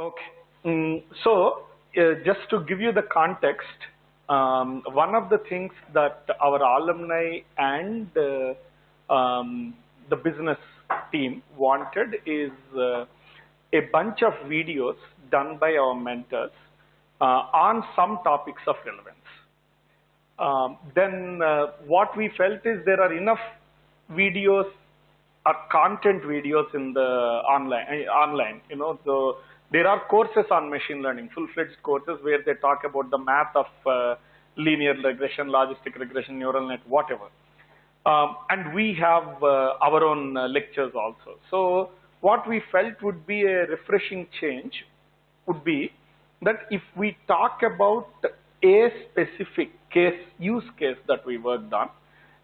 Okay. Just to give you the context, one of the things that our alumni and the business team wanted is a bunch of videos done by our mentors on some topics of relevance. Then what we felt is there are enough videos or content videos in the online, you know, there are courses on machine learning, full-fledged courses where they talk about the math of linear regression, logistic regression, neural net, whatever. And we have our own lectures also. So what we felt would be a refreshing change would be that if we talk about a specific use case that we worked on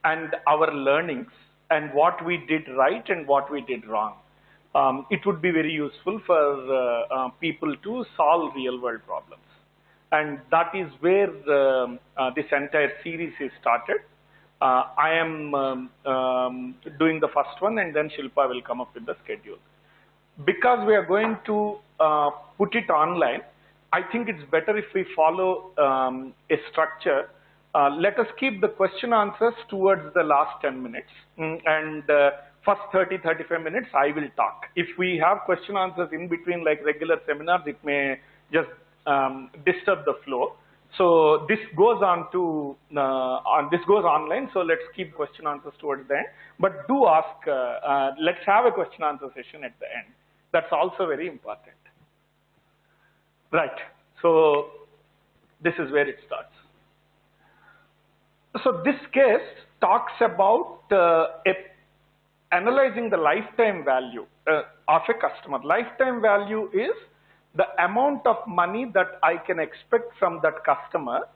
and our learnings and what we did right and what we did wrong, it would be very useful for people to solve real world problems. And that is where this entire series is started. I am doing the first one, and then Shilpa will come up with the schedule. Because we are going to put it online, I think it's better if we follow a structure. Let us keep the question answers towards the last 10 minutes, and first 30-35 minutes I will talk. If we have question answers in between like regular seminars, it may just disturb the flow. So this goes on to this goes online. So let's keep question answers towards the end. But do ask. Let's have a question answer session at the end. That's also very important. Right. So this is where it starts. So this case talks about analyzing the lifetime value of a customer. Lifetime value is the amount of money that I can expect from that customer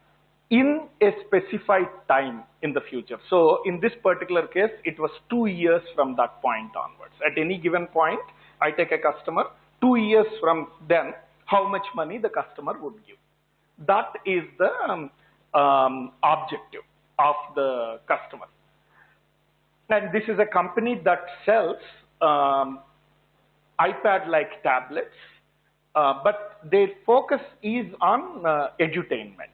in a specified time in the future. So in this particular case, it was 2 years from that point onwards. At any given point, I take a customer, 2 years from then, how much money the customer would give. That is the objective of the customer. And this is a company that sells iPad-like tablets, but their focus is on edutainment.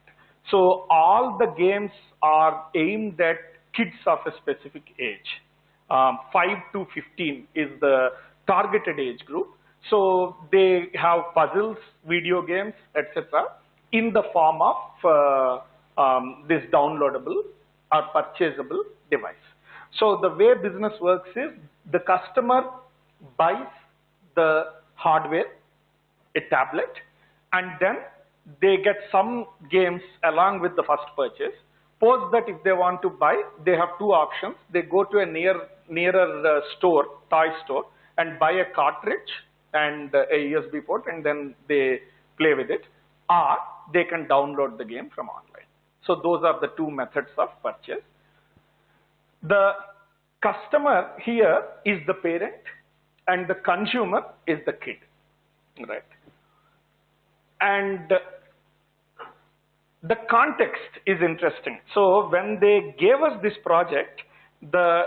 So all the games are aimed at kids of a specific age. 5 to 15 is the targeted age group. So they have puzzles, video games, etc. in the form of this downloadable or purchasable device. So the way business works is the customer buys the hardware, a tablet, and then they get some games along with the first purchase. Suppose that if they want to buy, they have two options. They go to a nearer store, toy store, and buy a cartridge and a USB port, and then they play with it, or they can download the game from online. So those are the two methods of purchase. The customer here is the parent and the consumer is the kid, right? And the context is interesting. So when they gave us this project, the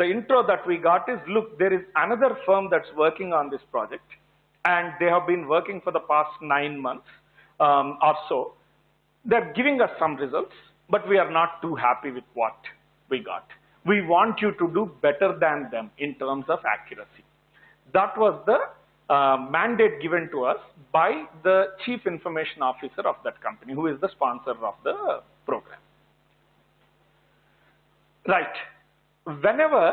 intro that we got is, look, there is another firm that's working on this project, and they have been working for the past 9 months or so. They're giving us some results, but we are not too happy with what we got. We want you to do better than them in terms of accuracy. That was the mandate given to us by the chief information officer of that company, who is the sponsor of the program. Right. Whenever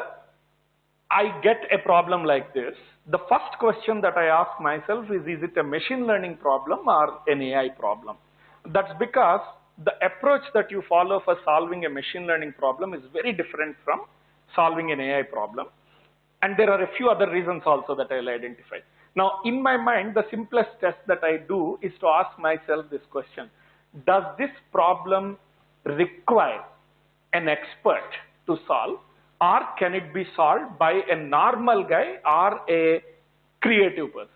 I get a problem like this, the first question that I ask myself is it a machine learning problem or an AI problem? That's because the approach that you follow for solving a machine learning problem is very different from solving an AI problem. And there are a few other reasons also that I'll identify. Now, in my mind, the simplest test that I do is to ask myself this question: does this problem require an expert to solve, or can it be solved by a normal guy or a creative person?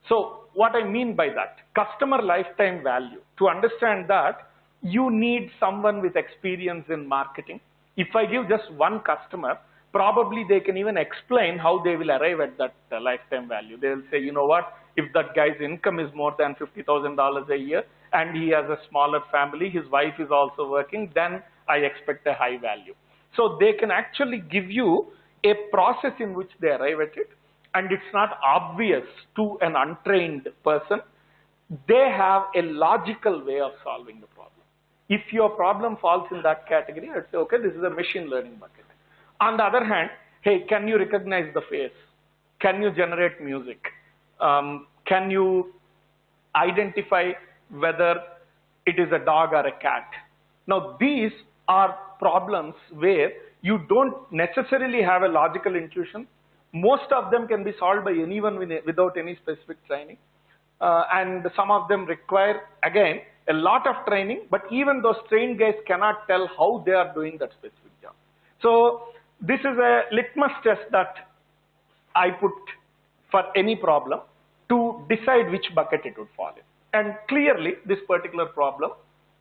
So what I mean by that, customer lifetime value, to understand that, you need someone with experience in marketing. If I give just one customer, probably they can even explain how they will arrive at that lifetime value. They will say, you know what, If that guy's income is more than $50,000 a year and he has a smaller family, his wife is also working, then I expect a high value. So they can actually give you a process in which they arrive at it, and it's not obvious to an untrained person. They have a logical way of solving the problem. If your problem falls in that category, I'd say, okay, this is a machine learning bucket. On the other hand, hey, can you recognize the face? Can you generate music? Can you identify whether it is a dog or a cat? Now, these are problems where you don't necessarily have a logical intuition. Most of them can be solved by anyone without any specific training. And some of them require, again, a lot of training, but even those trained guys cannot tell how they are doing that specific job. So this is a litmus test that I put for any problem to decide which bucket it would fall in. And clearly, this particular problem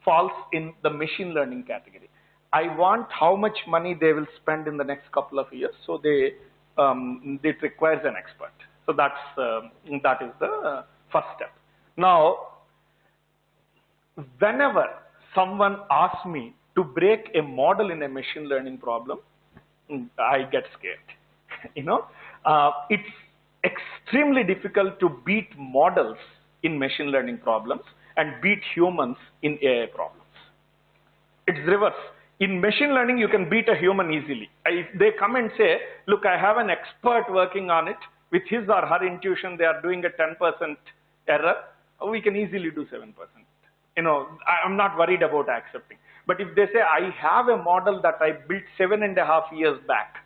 falls in the machine learning category. I want how much money they will spend in the next couple of years, so it requires an expert. So that is the first step. Now, whenever someone asks me to break a model in a machine learning problem, I get scared. It's extremely difficult to beat models in machine learning problems and beat humans in AI problems. It's reverse. In machine learning, you can beat a human easily. If they come and say, look, I have an expert working on it, with his or her intuition, they are doing a 10% error, we can easily do 7%. I'm not worried about accepting. But if they say, I have a model that I built 7.5 years back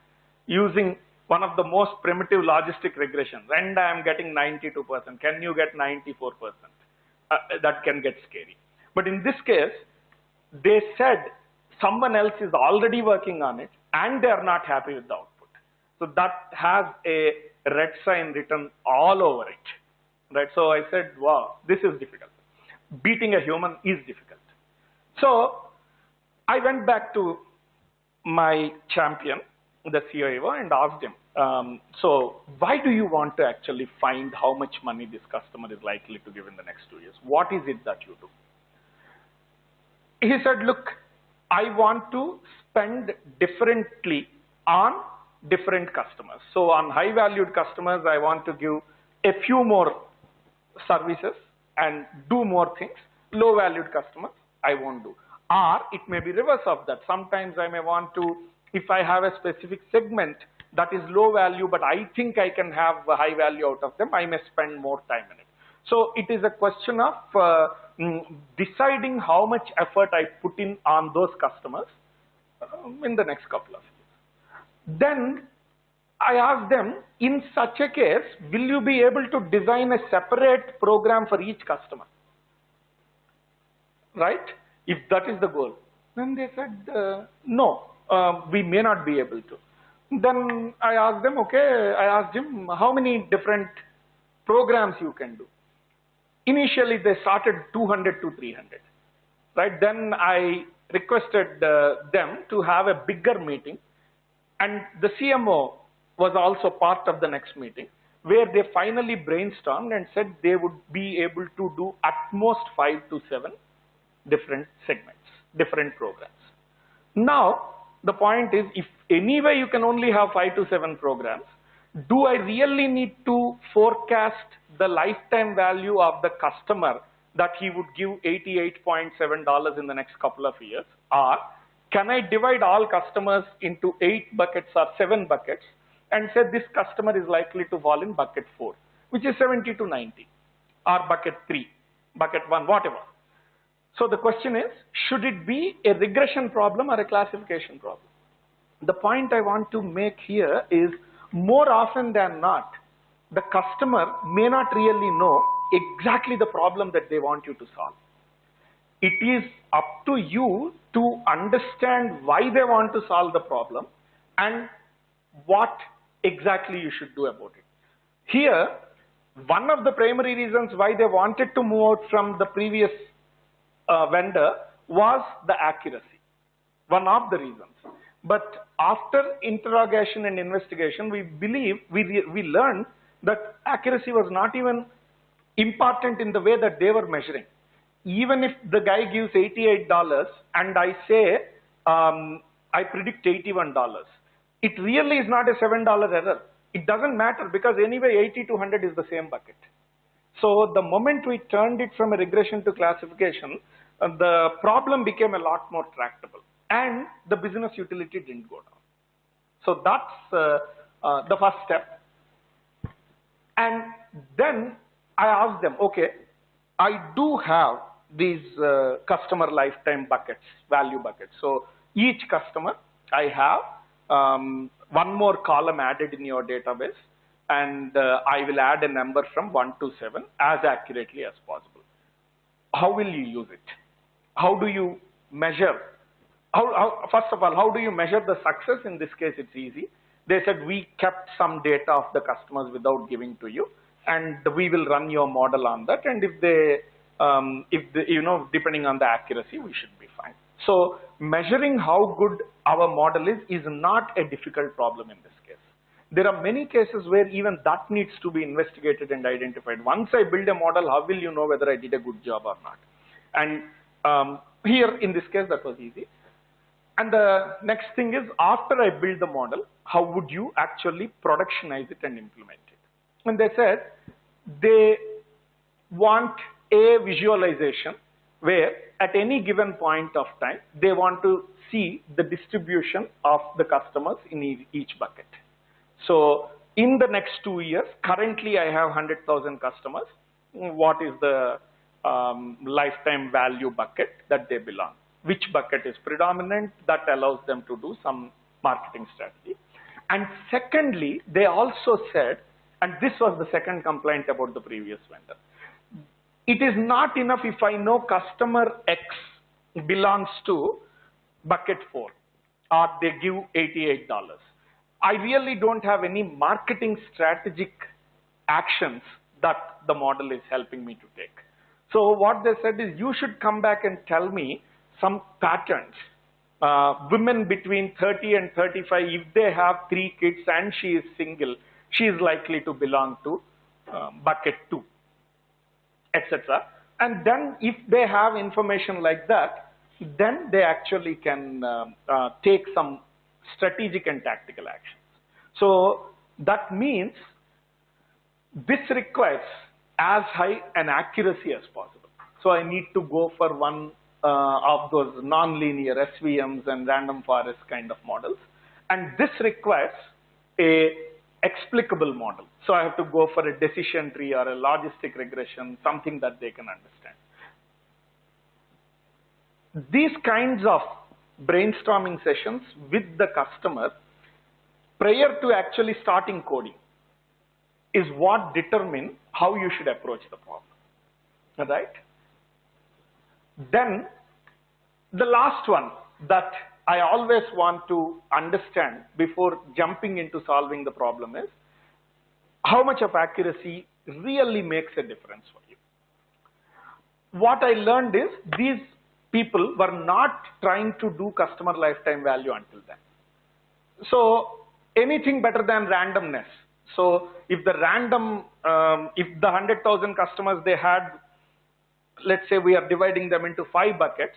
using one of the most primitive logistic regressions, and I am getting 92%, can you get 94%? That can get scary. But in this case, they said someone else is already working on it and they are not happy with the output. So that has a red sign written all over it, right? So I said, wow, this is difficult. Beating a human is difficult. So I went back to my champion, the CIO, and asked him, so why do you want to actually find how much money this customer is likely to give in the next 2 years? What is it that you do? He said, look, I want to spend differently on different customers. So on high valued customers, I want to give a few more services and do more things. Low valued customers, I won't do. Or it may be reverse of that. Sometimes I may want to, if I have a specific segment that is low value, but I think I can have a high value out of them, I may spend more time in it. So it is a question of deciding how much effort I put in on those customers in the next couple of years. Then I asked them, in such a case, will you be able to design a separate program for each customer? Right? If that is the goal. Then they said, no, we may not be able to. Then I asked them, okay, I asked him, how many different programs you can do? Initially, they started 200 to 300, right? Then I requested them to have a bigger meeting, and the CMO was also part of the next meeting, where they finally brainstormed and said they would be able to do at most 5 to 7 different segments, different programs. Now, the point is, if anyway you can only have 5 to 7 programs, do I really need to forecast the lifetime value of the customer that he would give $88.7 in the next couple of years? Or can I divide all customers into 8 buckets or 7 buckets and say this customer is likely to fall in bucket 4, which is 70 to 90, or bucket 3, bucket 1, whatever. So the question is, should it be a regression problem or a classification problem? The point I want to make here is, more often than not, the customer may not really know exactly the problem that they want you to solve. It is up to you to understand why they want to solve the problem and what exactly you should do about it. Here, one of the primary reasons why they wanted to move out from the previous vendor was the accuracy, one of the reasons. But after interrogation and investigation, we learned that accuracy was not even important in the way that they were measuring. Even if the guy gives $88 and I say, I predict $81, it really is not a $7 error. It doesn't matter because anyway 80 to 100 is the same bucket. So the moment we turned it from a regression to classification, the problem became a lot more tractable and the business utility didn't go down. So that's the first step. And then I asked them, okay, I do have these customer lifetime buckets, value buckets. So each customer, I have one more column added in your database, and I will add a number from 1 to 7 as accurately as possible. How will you use it? How do you measure? First of all, how do you measure the success? In this case, it's easy. They said, we kept some data of the customers without giving to you, and we will run your model on that. And if they, depending on the accuracy, we should be fine. So measuring how good our model is not a difficult problem in this case. There are many cases where even that needs to be investigated and identified. Once I build a model, how will you know whether I did a good job or not? And here, in this case, that was easy. And the next thing is, after I build the model, how would you actually productionize it and implement it? And they said they want a visualization where at any given point of time, they want to see the distribution of the customers in each bucket. So in the next 2 years, currently I have 100,000 customers. What is the lifetime value bucket that they belong? Which bucket is predominant? That allows them to do some marketing strategy. And secondly, they also said, and this was the second complaint about the previous vendor, it is not enough if I know customer X belongs to bucket 4 or they give $88. I really don't have any marketing strategic actions that the model is helping me to take. So what they said is, you should come back and tell me some patterns. Women between 30 and 35, if they have 3 kids and she is single, she is likely to belong to bucket 2, etc. And then if they have information like that, then they actually can take some strategic and tactical actions. So that means this requires as high an accuracy as possible. So I need to go for one of those non-linear SVMs and random forest kind of models. And this requires a explicable model. So I have to go for a decision tree or a logistic regression, something that they can understand. These kinds of brainstorming sessions with the customer prior to actually starting coding is what determine how you should approach the problem, right? Then the last one that I always want to understand before jumping into solving the problem is, how much of accuracy really makes a difference for you? What I learned is, these people were not trying to do customer lifetime value until then. So anything better than randomness. So if the random, if the 100,000 customers they had, let's say we are dividing them into 5 buckets,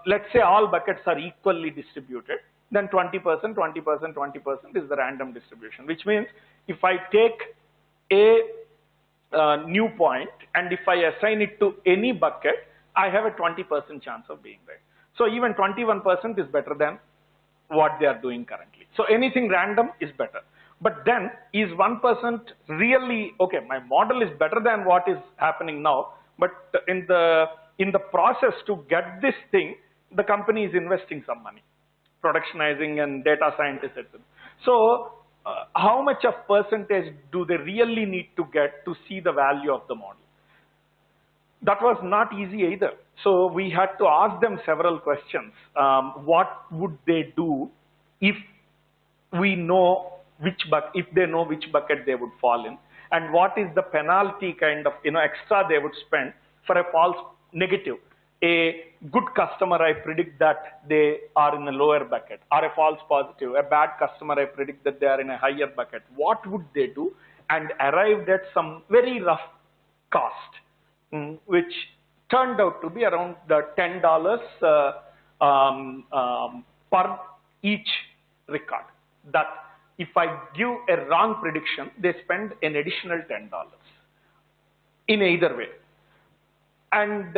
let's say all buckets are equally distributed, then 20%, 20%, 20% is the random distribution, which means if I take a new point and if I assign it to any bucket, I have a 20% chance of being right. So even 21% is better than what they are doing currently. So anything random is better. But then is 1% really, okay, my model is better than what is happening now, but in the process to get this thing, the company is investing some money, productionizing and data scientists, etc. So how much of percentage do they really need to get to see the value of the model? That was not easy either. So we had to ask them several questions. What would they do if we know if they know which bucket they would fall in, and what is the penalty kind of extra they would spend for a false negative? A good customer, I predict that they are in a lower bucket, or a false positive. A bad customer, I predict that they are in a higher bucket. What would they do? And arrived at some very rough cost, which turned out to be around the $10 per each record. That if I give a wrong prediction, they spend an additional $10 in either way. And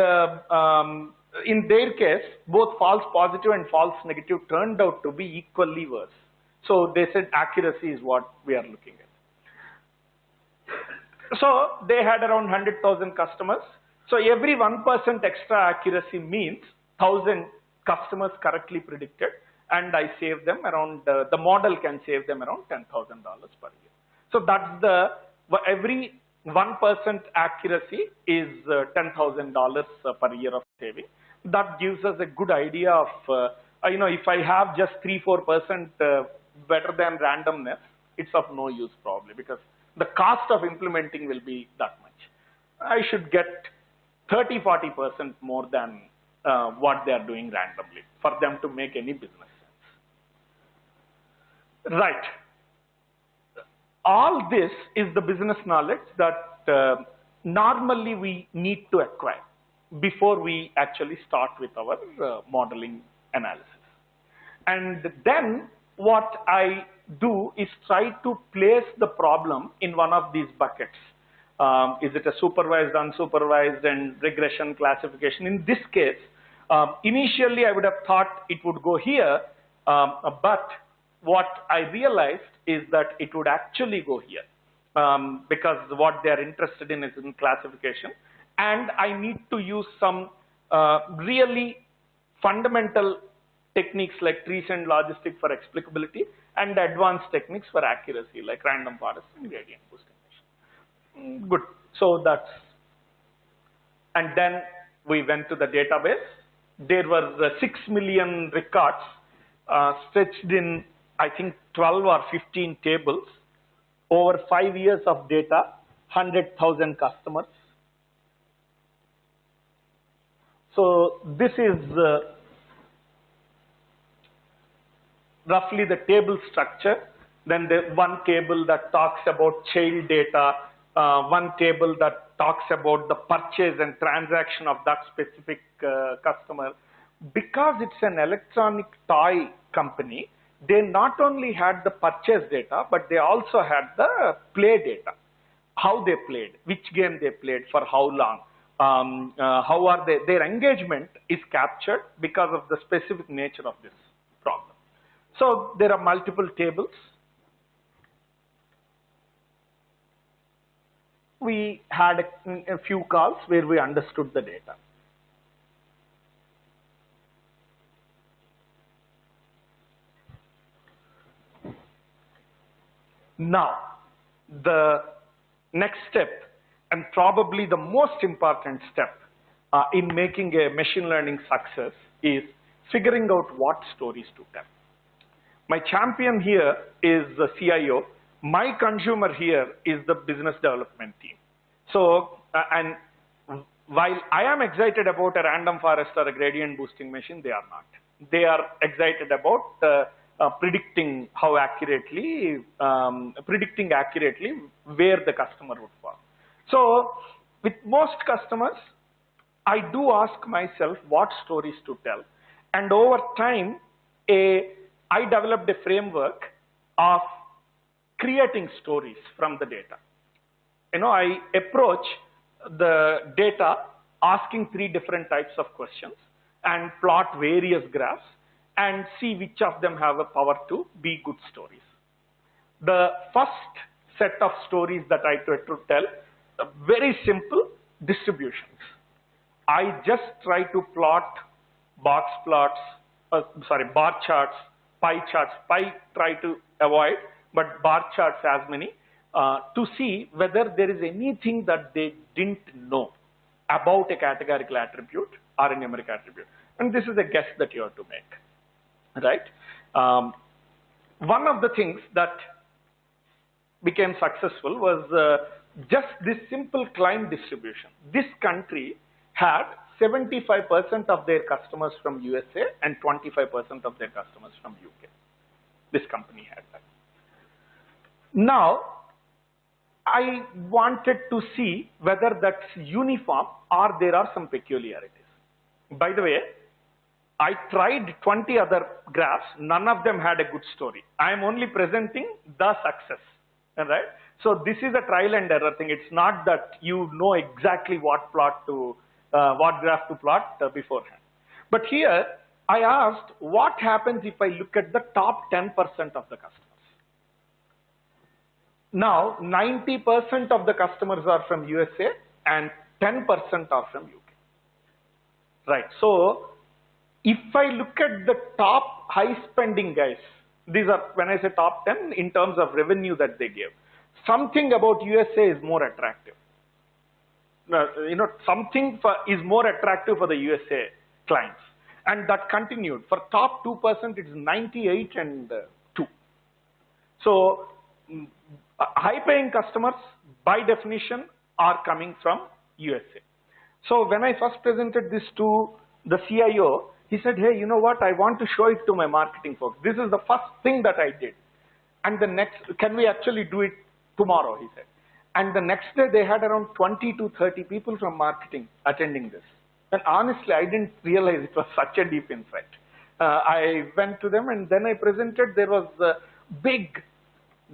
in their case, both false positive and false negative turned out to be equally worse. So they said accuracy is what we are looking at. So they had around 100,000 customers. So every 1% extra accuracy means 1,000 customers correctly predicted, and I save them around, the model can save them around $10,000 per year. So that's the, every 1% accuracy is $10,000 per year of saving. That gives us a good idea of, if I have just 3-4% better than randomness, it's of no use probably, because the cost of implementing will be that much. I should get 30-40% more than what they are doing randomly for them to make any business sense. Right. All this is the business knowledge that normally we need to acquire before we actually start with our modeling analysis. And then what I do is try to place the problem in one of these buckets. Is it a supervised, unsupervised, and regression classification? In this case, initially I would have thought it would go here, but what I realized is that it would actually go here because what they are interested in is in classification, and I need to use some really fundamental techniques like trees and logistic for explicability and advanced techniques for accuracy like random forest and gradient boosting. Good. So that's, and then we went to the database. There were 6 million records stretched in, I think, 12 or 15 tables, over 5 years of data, 100,000 customers. So this is roughly the table structure. Then the one table that talks about child data, one table that talks about the purchase and transaction of that specific customer. Because it's an electronic toy company, they not only had the purchase data, but they also had the play data. How they played, which game they played, for how long, how are they, their engagement is captured because of the specific nature of this problem. So there are multiple tables. We had a few calls where we understood the data. Now, the next step, and probably the most important step in making a machine learning success, is figuring out what stories to tell. My champion here is the CIO. My consumer here is the business development team. So, and while I am excited about a random forest or a gradient boosting machine, they are not. They are excited about predicting how accurately, predicting accurately where the customer would fall. So, with most customers, I do ask myself what stories to tell, and over time, I developed a framework of creating stories from the data. I approach the data asking 3 different types of questions and plot various graphs and see which of them have a power to be good stories. The first set of stories that I try to tell, very simple distributions. I just try to plot bar charts, pie charts. Pie try to avoid, but bar charts as many, to see whether there is anything that they didn't know about a categorical attribute or a numeric attribute. And this is a guess that you have to make, right? One of the things that became successful was just this simple client distribution. This country had 75% of their customers from USA and 25% of their customers from UK. This company had that. Now, I wanted to see whether that's uniform or there are some peculiarities. By the way, I tried 20 other graphs, none of them had a good story. I am only presenting the success, alright? So this is a trial and error thing. It's not that you know exactly what graph to plot beforehand. But here, I asked, what happens if I look at the top 10% of the customers? Now, 90% of the customers are from USA and 10% are from UK. Right, so if I look at the top high spending guys, these are, when I say top 10, in terms of revenue that they give, something about USA is more attractive. Something is more attractive for the USA clients. And that continued. For top 2%, it's 98 and 2. So, high paying customers, by definition, are coming from USA. So, when I first presented this to the CIO, he said, hey, you know what, I want to show it to my marketing folks. This is the first thing that I did. And the next, can we actually do it tomorrow, he said. And the next day, they had around 20 to 30 people from marketing attending this. And honestly, I didn't realize it was such a deep insight. I went to them and then I presented. There was a big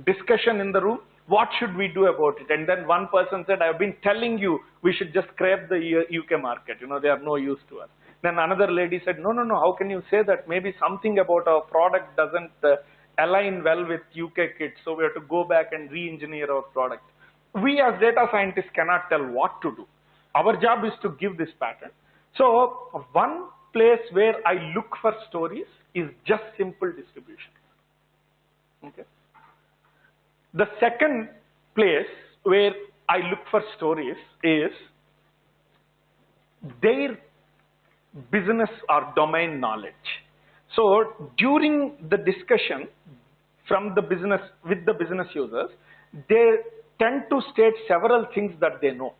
discussion in the room. What should we do about it? And then one person said, I've been telling you, we should just scrape the UK market. They are no use to us. Then another lady said, no, how can you say that? Maybe something about our product doesn't align well with UK kids. So we have to go back and re-engineer our product. We as data scientists cannot tell what to do. Our job is to give this pattern. So one place where I look for stories is just simple distribution. Okay. The second place where I look for stories is their business or domain knowledge. So during the discussion from the business with the business users, they tend to state several things that they know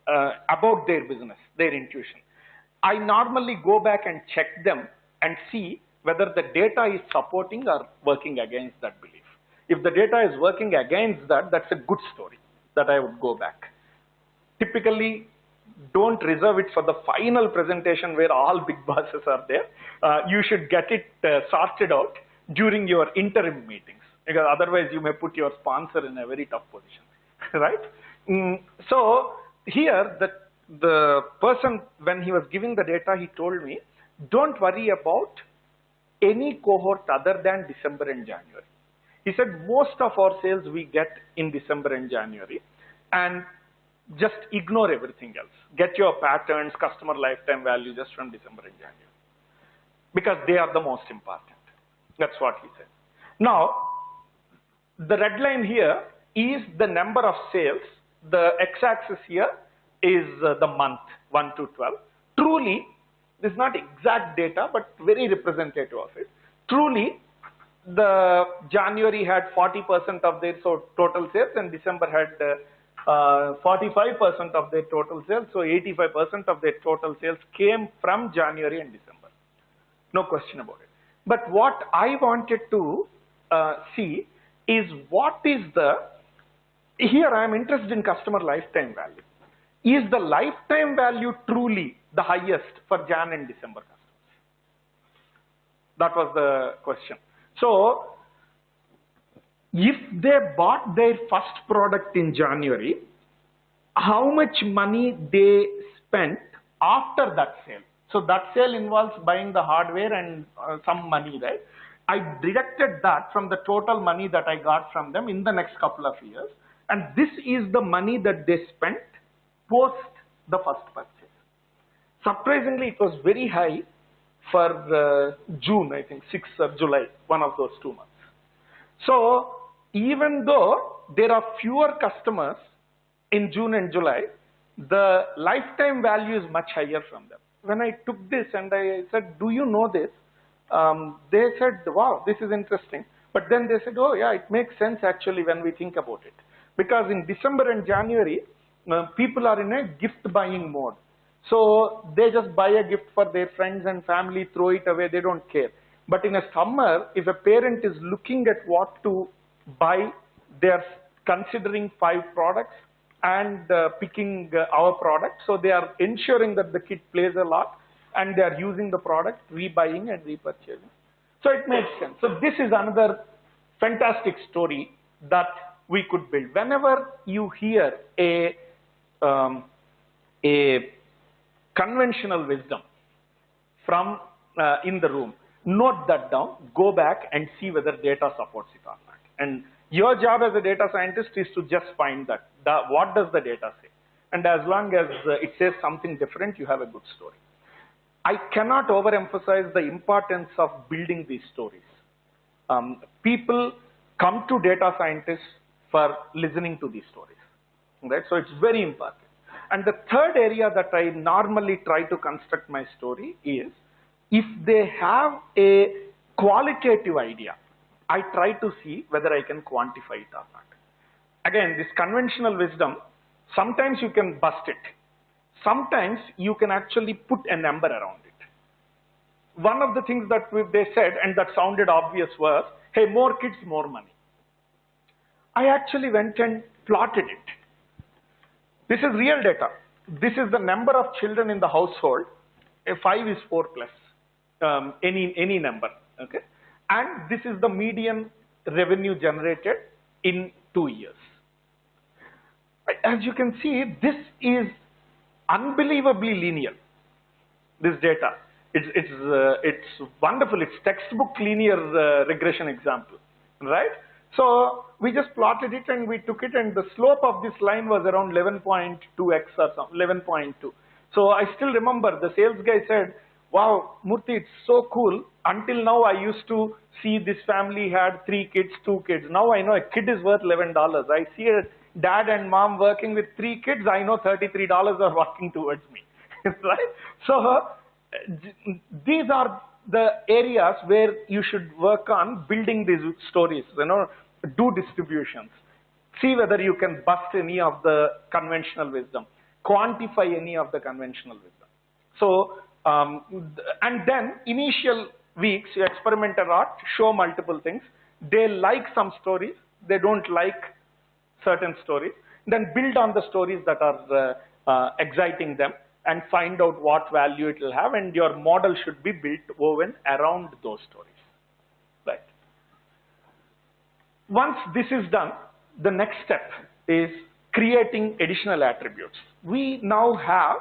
about their business, their intuition. I normally go back and check them and see whether the data is supporting or working against that belief. If the data is working against that, that's a good story that I would go back. Typically, don't reserve it for the final presentation where all big bosses are there. You should get it sorted out during your interim meetings, because otherwise you may put your sponsor in a very tough position, right? So here, the person, when he was giving the data, he told me, don't worry about any cohort other than December and January. He said, most of our sales we get in December and January, and just ignore everything else. Get your patterns, customer lifetime value just from December and January, because they are the most important. That's what he said. Now, the red line here is the number of sales. The x-axis here is the month, 1 to 12. Truly, this is not exact data, but very representative of it. Truly, the January had 40% of their total sales and December had 45% of their total sales. So 85% of their total sales came from January and December. No question about it. But what I wanted to see is what is here I am interested in customer lifetime value. Is the lifetime value truly the highest for Jan and December customers? That was the question. So, if they bought their first product in January, how much money they spent after that sale? So, that sale involves buying the hardware and some money, right? I deducted that from the total money that I got from them in the next couple of years. And this is the money that they spent post the first purchase. Surprisingly, it was very high for June, I think, 6th or July, one of those 2 months. So, even though there are fewer customers in June and July, the lifetime value is much higher from them. When I took this and I said, do you know this? They said, wow, this is interesting. But then they said, oh yeah, it makes sense actually when we think about it. Because in December and January, people are in a gift buying mode. So they just buy a gift for their friends and family, throw it away, they don't care. But in a summer, if a parent is looking at what to buy their considering 5 products and picking our product. So they are ensuring that the kid plays a lot and they are using the product, rebuying and repurchasing. So it makes sense. So this is another fantastic story that we could build. Whenever you hear a conventional wisdom from in the room, note that down, go back and see whether data supports it or not. And your job as a data scientist is to just find that. What does the data say? And as long as it says something different, you have a good story. I cannot overemphasize the importance of building these stories. People come to data scientists for listening to these stories, right? So it's very important. And the third area that I normally try to construct my story is, if they have a qualitative idea, I try to see whether I can quantify it or not. Again, this conventional wisdom, sometimes you can bust it. Sometimes you can actually put a number around it. One of the things that they said, and that sounded obvious, was, hey, more kids, more money. I actually went and plotted it. This is real data. This is the number of children in the household. A 5 is 4 plus, any number, okay? And this is the median revenue generated in 2 years. As you can see, this is unbelievably linear, this data. It's wonderful. It's textbook linear regression example, right? So we just plotted it and we took it, and the slope of this line was around 11.2x or something, 11.2. So I still remember the sales guy said, wow, Murthy, it's so cool. Until now, I used to see this family had 3 kids, 2 kids. Now I know a kid is worth $11. I see a dad and mom working with 3 kids. I know $33 are working towards me, right? So these are the areas where you should work on building these stories, do distributions, see whether you can bust any of the conventional wisdom, quantify any of the conventional wisdom. So, and then initial weeks, you experiment a lot, show multiple things. They like some stories, they don't like certain stories. Then build on the stories that are exciting them and find out what value it will have, and your model should be built woven around those stories, right? Once this is done, the next step is creating additional attributes. We now have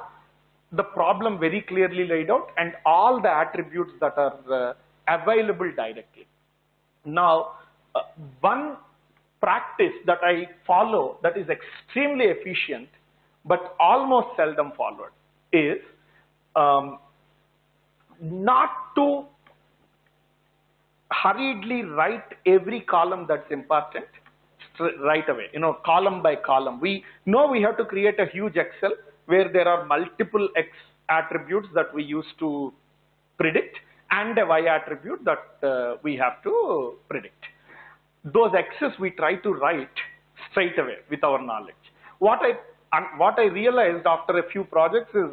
the problem very clearly laid out and all the attributes that are available directly. Now, one practice that I follow that is extremely efficient but almost seldom followed is not to hurriedly write every column that's important right away, column by column. We know we have to create a huge Excel where there are multiple X attributes that we use to predict and a Y attribute that we have to predict. Those X's we try to write straight away with our knowledge. What I realized after a few projects is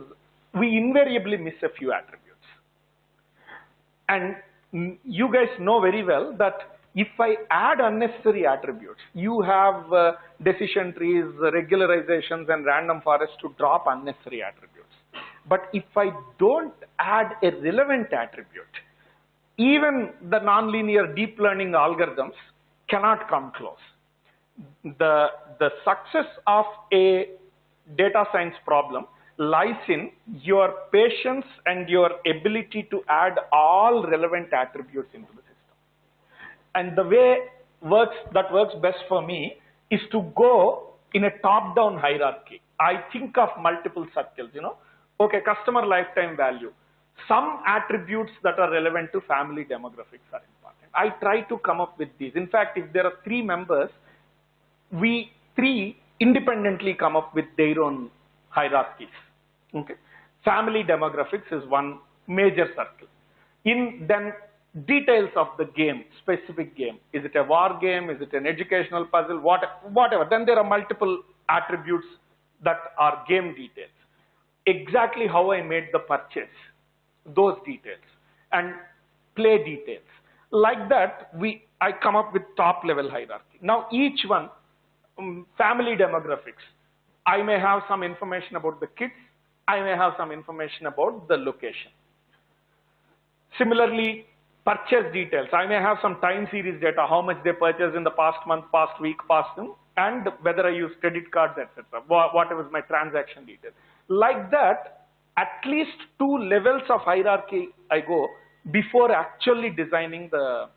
we invariably miss a few attributes. And you guys know very well that if I add unnecessary attributes, you have decision trees, regularizations, and random forests to drop unnecessary attributes. But if I don't add a relevant attribute, even the nonlinear deep learning algorithms cannot come close. The success of a data science problem lies in your patience and your ability to add all relevant attributes into the system. And the way that works best for me is to go in a top-down hierarchy. I think of multiple circles, Okay, customer lifetime value. Some attributes that are relevant to family demographics are important. I try to come up with these. In fact, if there are 3 members, we 3 independently come up with their own hierarchies. Okay, family demographics is one major circle. Then details of the game, specific game. Is it a war game? Is it an educational puzzle? Whatever. Then there are multiple attributes that are game details. Exactly how I made the purchase, those details, and play details. Like that, I come up with top level hierarchy. Now each one, family demographics. I may have some information about the kids. I may have some information about the location. Similarly, purchase details. I may have some time series data, how much they purchased in the past month, past week, past month, and whether I use credit cards, etc. Whatever is my transaction detail. Like that, at least 2 levels of hierarchy I go before actually designing the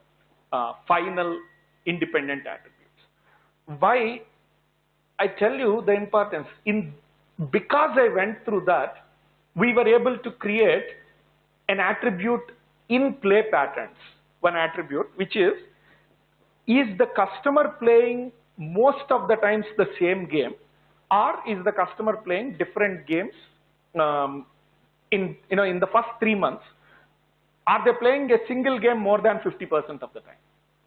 final independent attributes. Why? I tell you the importance. Because I went through that, we were able to create an attribute in play patterns. One attribute, which is the customer playing most of the times the same game, or is the customer playing different games in the first 3 months? Are they playing a single game more than 50% of the time?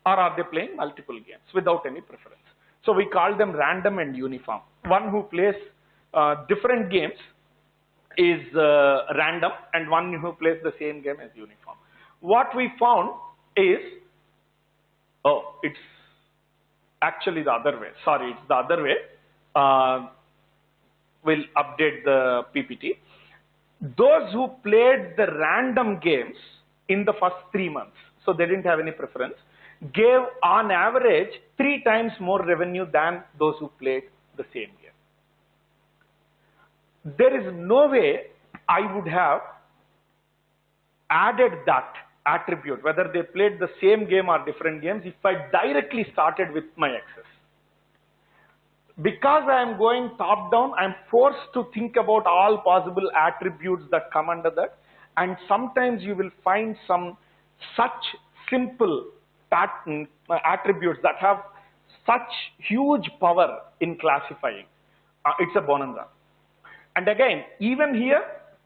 Or are they playing multiple games without any preference? So we call them random and uniform. One who plays different games is random, and one who plays the same game is uniform. What we found is, it's actually the other way. Sorry, it's the other way. We'll update the PPT. Those who played the random games in the first 3 months, so they didn't have any preference, gave on average 3 times more revenue than those who played the same game. There is no way I would have added that attribute, whether they played the same game or different games, if I directly started with my access. Because I am going top down, I am forced to think about all possible attributes that come under that, and sometimes you will find some such simple pattern attributes that have such huge power in classifying. It's a bonanza. And again, even here,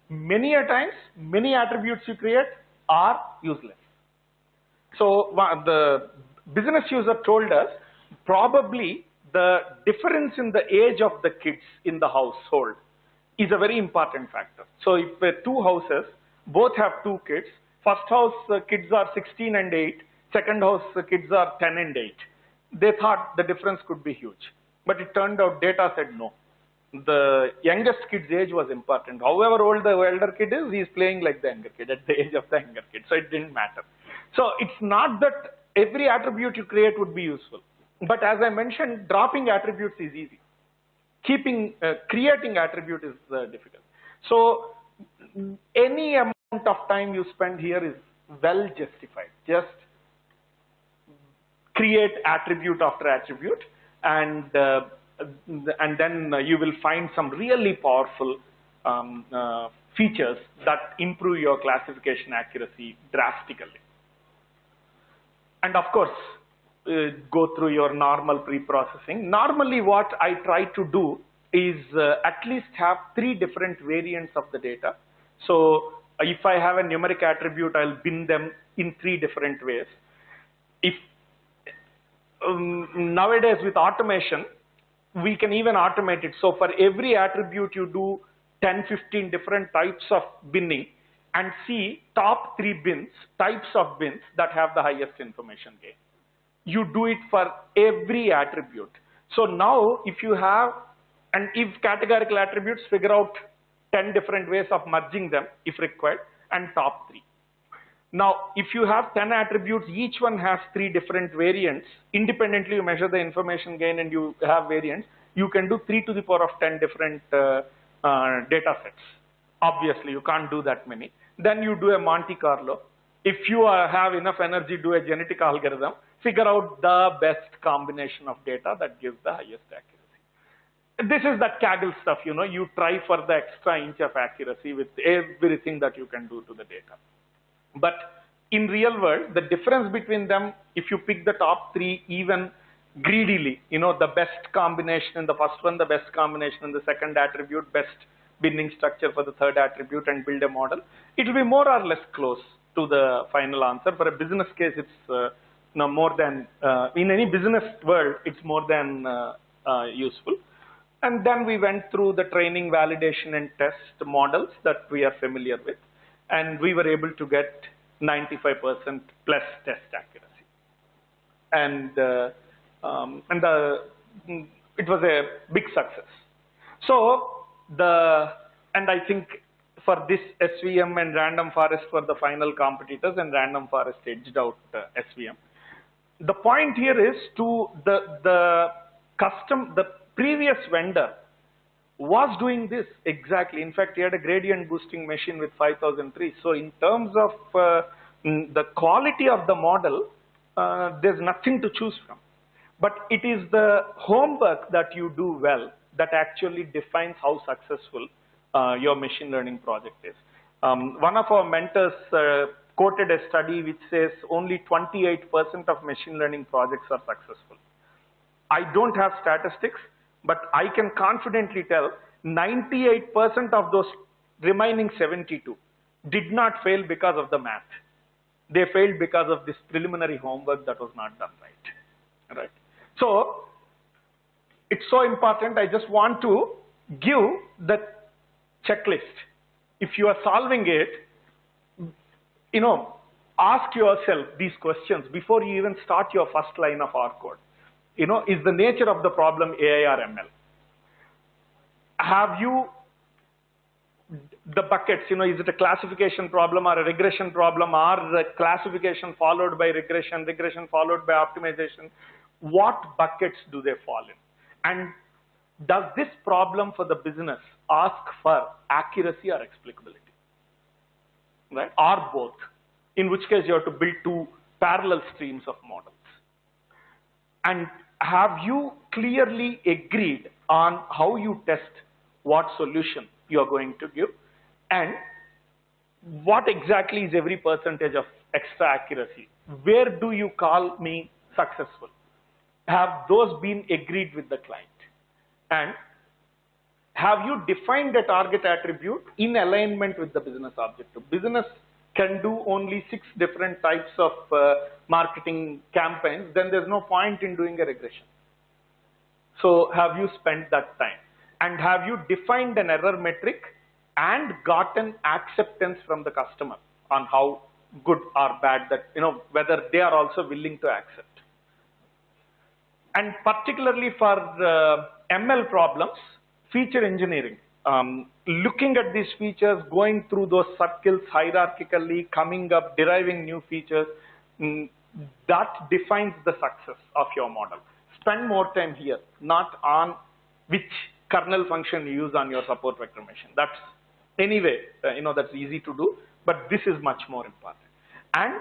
many a times, many attributes you create are useless. So the business user told us probably the difference in the age of the kids in the household is a very important factor. So if 2 houses, both have 2 kids, first house kids are 16 and 8, second house kids are 10 and 8. They thought the difference could be huge. But it turned out data said no. The youngest kid's age was important. However old the elder kid is, he is playing like the younger kid at the age of the younger kid. So it didn't matter. So it's not that every attribute you create would be useful. But as I mentioned, dropping attributes is easy. Creating attribute is difficult. So any amount of time you spend here is well justified. Just create attribute after attribute, and then you will find some really powerful features that improve your classification accuracy drastically. And of course, go through your normal pre-processing. Normally what I try to do is at least have 3 different variants of the data. So if I have a numeric attribute, I'll bin them in 3 different ways. If nowadays with automation, we can even automate it. So for every attribute you do 10-15 different types of binning and see top 3 bins, types of bins that have the highest information gain. You do it for every attribute. So now if you have, and if categorical attributes, figure out 10 different ways of merging them if required, and top 3. Now, if you have 10 attributes, each one has 3 different variants. Independently, you measure the information gain and you have variants. You can do 3 to the power of 10 different data sets. Obviously, you can't do that many. Then you do a Monte Carlo. If you have enough energy, do a genetic algorithm. Figure out the best combination of data that gives the highest accuracy. This is that Kaggle stuff, you try for the extra inch of accuracy with everything that you can do to the data. But in real world, the difference between them, if you pick the top 3 even greedily, the best combination in the first one, the best combination in the second attribute, best binning structure for the third attribute, and build a model, it will be more or less close to the final answer. For a business case, it's more than, in any business world, it's more than useful. And then we went through the training, validation, and test models that we are familiar with. And we were able to get 95% plus test accuracy. And it was a big success. So and I think for this SVM and Random Forest were the final competitors, and Random Forest edged out SVM. The point here is to the previous vendor was doing this exactly. In fact, he had a gradient boosting machine with 5,000 trees. So in terms of the quality of the model, there's nothing to choose from. But it is the homework that you do well that actually defines how successful your machine learning project is. One of our mentors quoted a study which says only 28% of machine learning projects are successful. I don't have statistics, but I can confidently tell 98% of those remaining 72 did not fail because of the math. They failed because of this preliminary homework that was not done right. Right. So it's so important. I just want to give the checklist. If you are solving it, ask yourself these questions before you even start your first line of R code. Is the nature of the problem AI or ML? Have you the buckets, is it a classification problem or a regression problem, or the classification followed by regression, regression followed by optimization? What buckets do they fall in? And does this problem for the business ask for accuracy or explicability? Right? Or both? In which case you have to build two parallel streams of models. And have you clearly agreed on how you test what solution you are going to give, and what exactly is every percentage of extra accuracy? Where do you call me successful? Have those been agreed with the client? And have you defined a target attribute in alignment with the business objective? Business can do only 6 different types of marketing campaigns, then there's no point in doing a regression. So have you spent that time? And have you defined an error metric and gotten acceptance from the customer on how good or bad that, whether they are also willing to accept? And particularly for ML problems, feature engineering, looking at these features, going through those circles hierarchically, coming up, deriving new features, that defines the success of your model. Spend more time here, not on which kernel function you use on your support vector machine. That's anyway, that's easy to do, but this is much more important. And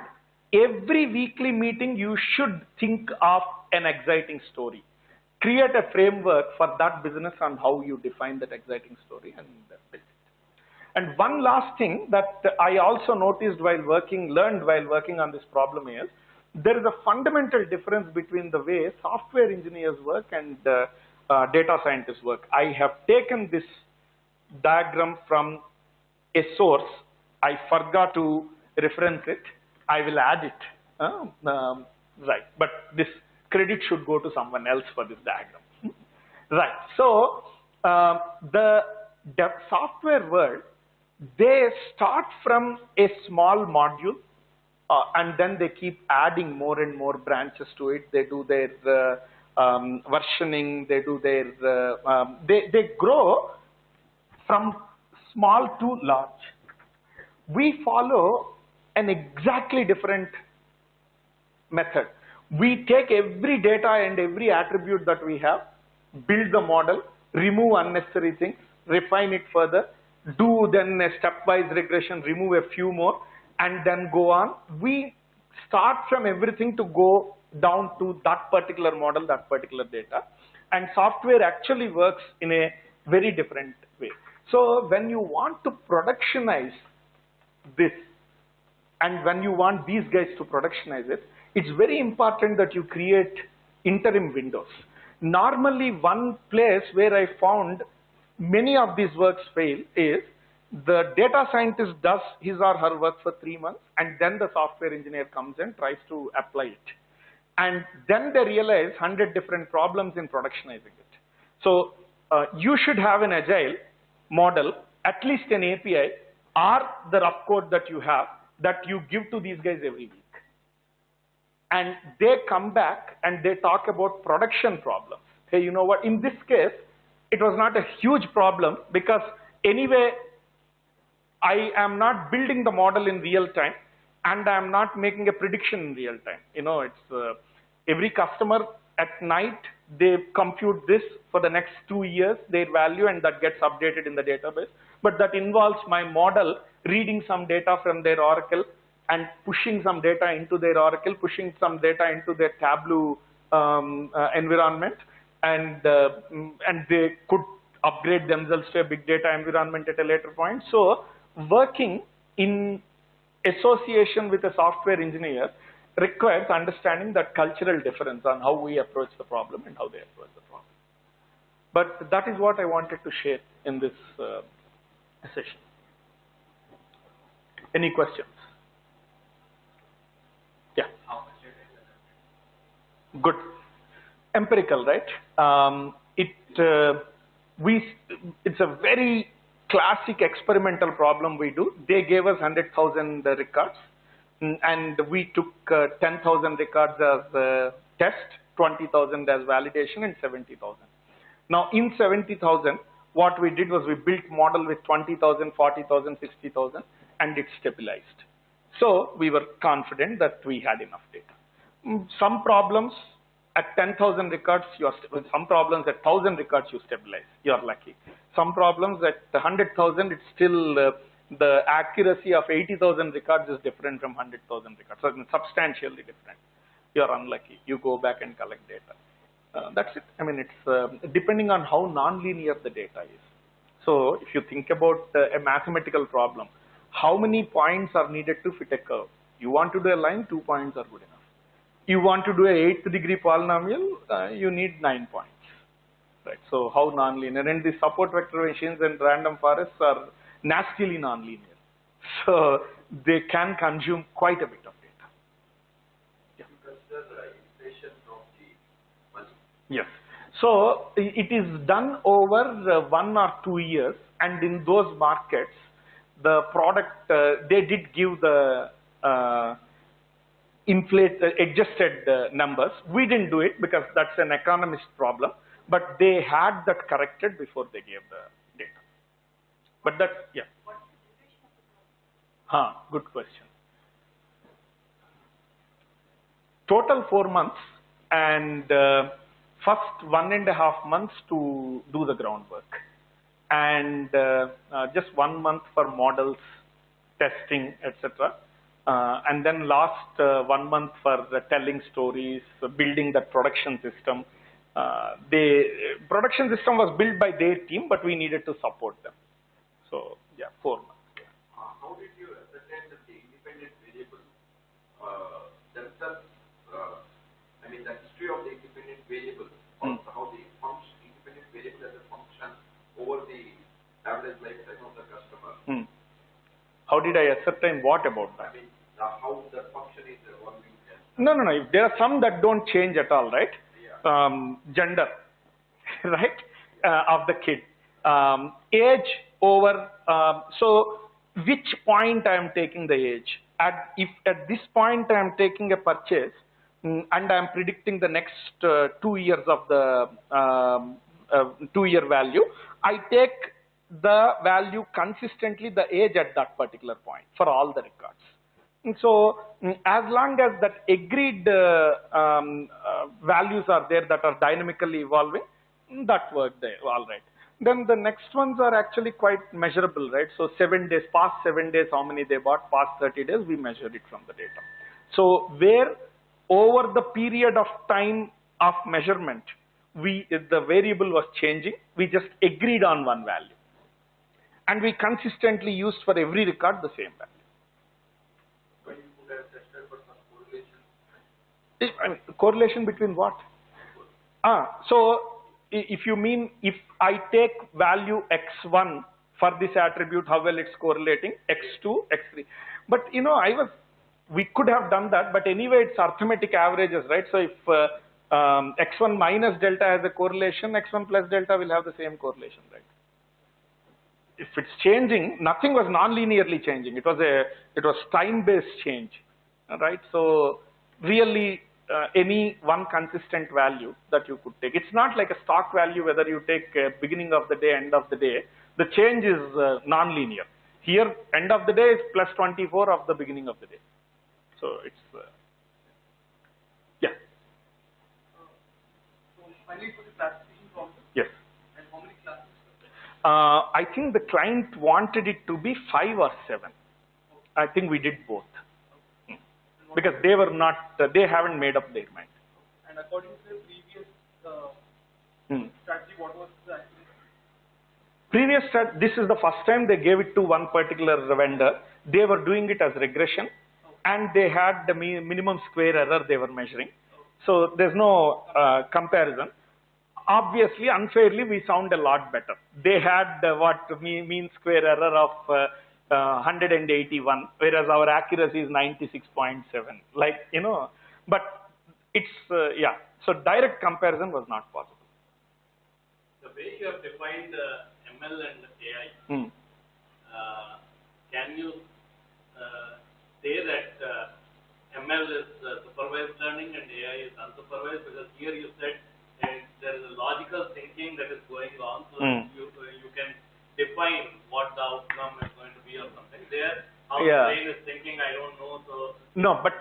every weekly meeting, you should think of an exciting story. Create a framework for that business on how you define that exciting story and build it. And one last thing that I also noticed learned while working on this problem is, there is a fundamental difference between the way software engineers work and data scientists work. I have taken this diagram from a source. I forgot to reference it. I will add it. Right, but this credit should go to someone else for this diagram. Right, so the software world, they start from a small module and then they keep adding more and more branches to it. They do their versioning, they do their, they grow from small to large. We follow an exactly different method. We take every data and every attribute that we have, build the model, remove unnecessary things, refine it further, do then a stepwise regression, remove a few more, and then go on. We start from everything to go down to that particular model, that particular data. And software actually works in a very different way. So when you want to productionize this, and when you want these guys to productionize it, it's very important that you create interim windows. Normally, one place where I found many of these works fail is the data scientist does his or her work for 3 months, and then the software engineer comes and tries to apply it. And then they realize 100 different problems in productionizing it. So you should have an agile model, at least an API, or the rough code that you have, that you give to these guys every week. And they come back and they talk about production problems. hey, you know what, in this case, it was not a huge problem because anyway, I am not building the model in real time and I am not making a prediction in real time. You know, it's every customer at night, they compute this for the next 2 years, their value, and that gets updated in the database. But that involves my model reading some data from their Oracle and pushing some data into their Oracle, pushing some data into their Tableau environment, and they could upgrade themselves to a big data environment at a later point. So working in association with a software engineer requires understanding that cultural difference on how we approach the problem and how they approach the problem. But that is what I wanted to share in this session. Any questions? Yeah. Good. Empirical, right? It's a very classic experimental problem we do. They gave us 100,000 records, and we took 10,000 records as test, 20,000 as validation, and 70,000. Now, in 70,000, what we did was we built model with 20,000, 40,000, 60,000, and it stabilized. So we were confident that we had enough data. Some problems at 10,000 records, some problems at 1,000 records you stabilize, you're lucky. Some problems at 100,000, it's still the accuracy of 80,000 records is different from 100,000 records, so it's substantially different. You're unlucky, you go back and collect data. That's it. I mean, it's depending on how non-linear the data is. So if you think about a mathematical problem, how many points are needed to fit a curve? You want to do a line, 2 points are good enough. You want to do an 8th degree polynomial, you need 9 points. Right? So how non-linear? And the support vector machines and random forests are nastily non-linear. So they can consume quite a bit of data. Yeah. Yes. So it is done over 1 or 2 years, and in those markets, the product, they did give the adjusted numbers. We didn't do it because that's an economist problem, but they had that corrected before they gave the data. But that, yeah. Good question. Total 4 months, and first 1.5 months to do the groundwork, and just 1 month for models, testing, etc. And then last 1 month for telling stories, building the production system. The production system was built by their team, but we needed to support them. So yeah, 4 months. How did you ascertain that the independent variable themselves, I mean the history of the independent variable, how the independent variable as a function over the average lifetime of the customer? How did I ascertain what about that? I mean, how the function is evolving? No. There are some that don't change at all, right? Yeah. Gender, right, of the kid. Age over, so which point I am taking the age. If at this point I am taking a purchase, and I am predicting the next 2 years of the 2-year value, I take the value consistently, the age at that particular point for all the records. And so as long as that agreed values are there that are dynamically evolving, that worked there, all right. Then the next ones are actually quite measurable, right? So 7 days, past 7 days, how many they bought, past 30 days, we measured it from the data. So where over the period of time of measurement, the variable was changing, we just agreed on one value. And we consistently used for every record the same value. When you could have tested for some correlation? I mean, correlation between what? So if you mean if I take value x1 for this attribute, how well it's correlating, x2, x3. But you know, we could have done that, but anyway, it's arithmetic averages, right? So if x1 minus delta has a correlation, x1 plus delta will have the same correlation, right? If it's changing, nothing was non-linearly changing. It was time-based change, right? So really, any one consistent value that you could take. It's not like a stock value whether you take beginning of the day, end of the day. The change is non-linear. Here, end of the day is plus 24 of the beginning of the day. So it's, yeah. So finally for the classification problem. Yes. And how many classes? I think the client wanted it to be 5 or 7. I think we did both. Because they were not, they haven't made up their mind. And according to the previous strategy, what was the accuracy? This is the first time they gave it to one particular vendor. They were doing it as regression, and they had the minimum square error they were measuring. So there's no comparison. Obviously, unfairly, we sound a lot better. They had mean square error of 181, whereas our accuracy is 96.7. Like, you know, but it's, yeah. So direct comparison was not possible. The way you have defined ML and AI, can you say that ML is supervised learning and AI is unsupervised? Because here you said there is a logical thinking that is going on, so you can define what the outcome is going to be or something. There, how the brain is thinking, I don't know. So no, but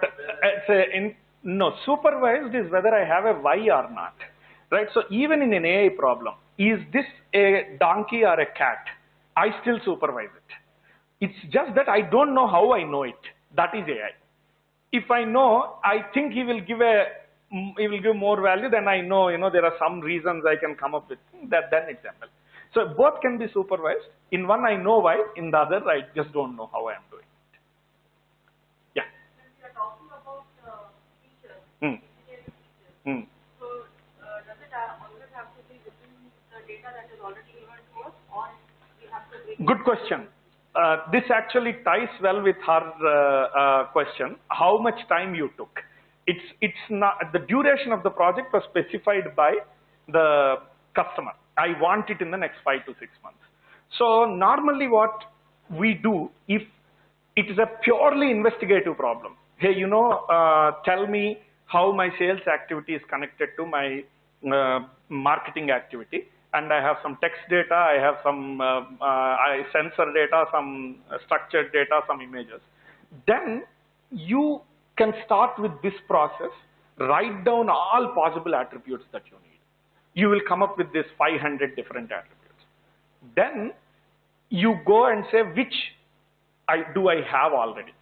no, supervised is whether I have a why or not, right? So even in an AI problem, is this a donkey or a cat? I still supervise it. It's just that I don't know how I know it. That is AI. If I know, I think he will give more value, then I know, you know, there are some reasons I can come up with that, then it's ML. So both can be supervised. In one I know why, in the other I just don't know how I am doing it. Yeah. When we are talking about features, engineering features, so does it always have to be within the data that is already given to us, or we have to bring? Good question. This actually ties well with her question. How much time you took? It's not, the duration of the project was specified by the customer. I want it in the next 5 to 6 months. So normally what we do, if it is a purely investigative problem, hey, you know, tell me how my sales activity is connected to my marketing activity, and I have some text data, I have some sensor data, some structured data, some images. Then you can start with this process, write down all possible attributes that you need. You will come up with this 500 different attributes. Then you go and say, which do I have already?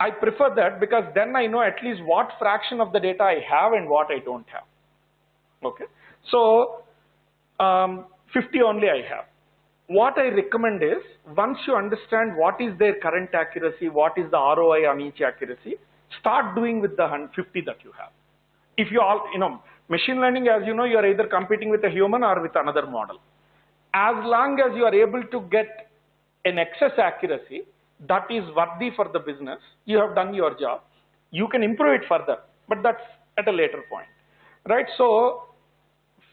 I prefer that because then I know at least what fraction of the data I have and what I don't have. Okay. So 50 only I have. What I recommend is, once you understand what is their current accuracy, what is the ROI on each accuracy, start doing with the 50 that you have. If you all, you know, machine learning, as you know, you are either competing with a human or with another model. As long as you are able to get an excess accuracy that is worthy for the business, you have done your job. You can improve it further, but that's at a later point, right? So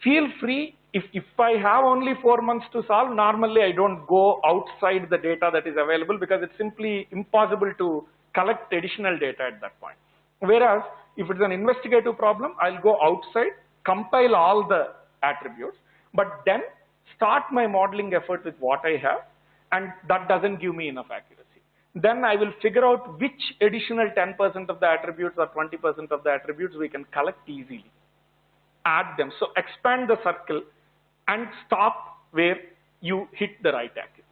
feel free. If I have only 4 months to solve, normally I don't go outside the data that is available because it's simply impossible to collect additional data at that point. Whereas if it's an investigative problem, I'll go outside, compile all the attributes, but then start my modeling effort with what I have, and that doesn't give me enough accuracy. Then I will figure out which additional 10% of the attributes or 20% of the attributes we can collect easily. Add them. So expand the circle and stop where you hit the right accuracy.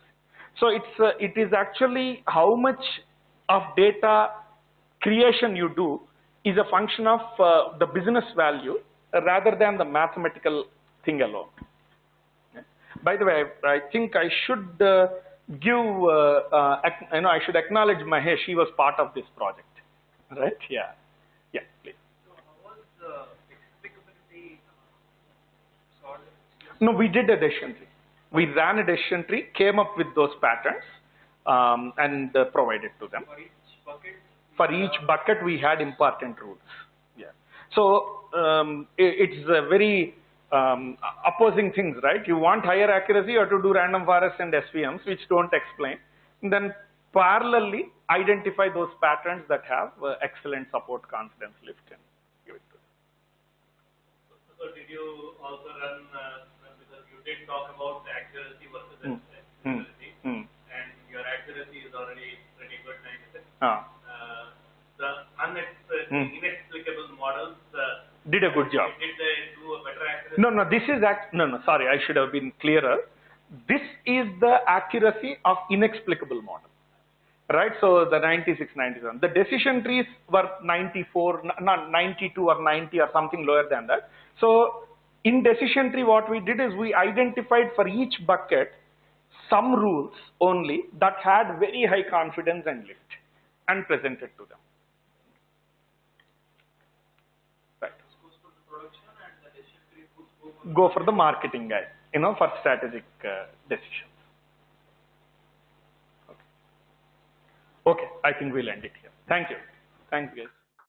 So it is actually how much of data creation you do is a function of the business value rather than the mathematical thing alone. Okay. By the way, I think I should I should acknowledge Mahesh. He was part of this project, right? Yeah, yeah, please. So how was the explicability solved? No, we did a decision tree. We ran a decision tree, came up with those patterns, and provided to them. For each bucket? For each bucket, we had important rules. Yeah. So it's a very opposing things, right? You want higher accuracy, you have to do random forest and SVMs, which don't explain. And then parallelly identify those patterns that have excellent support confidence lift and give it. So did you also run, because you did talk about the accuracy versus accessibility, and your accuracy is already pretty good, 96. The inexplicable models, did a good job. did they do a better accuracy? No, this is sorry, I should have been clearer. This is the accuracy of inexplicable model, right? So the 96, 97. The decision trees were 94, not 92 or 90 or something lower than that. So in decision tree, what we did is we identified for each bucket some rules only that had very high confidence and lift and presented to them. Right. Go for the marketing guys, for strategic decisions. Okay, I think we'll end it here. Thank you. Thanks, guys.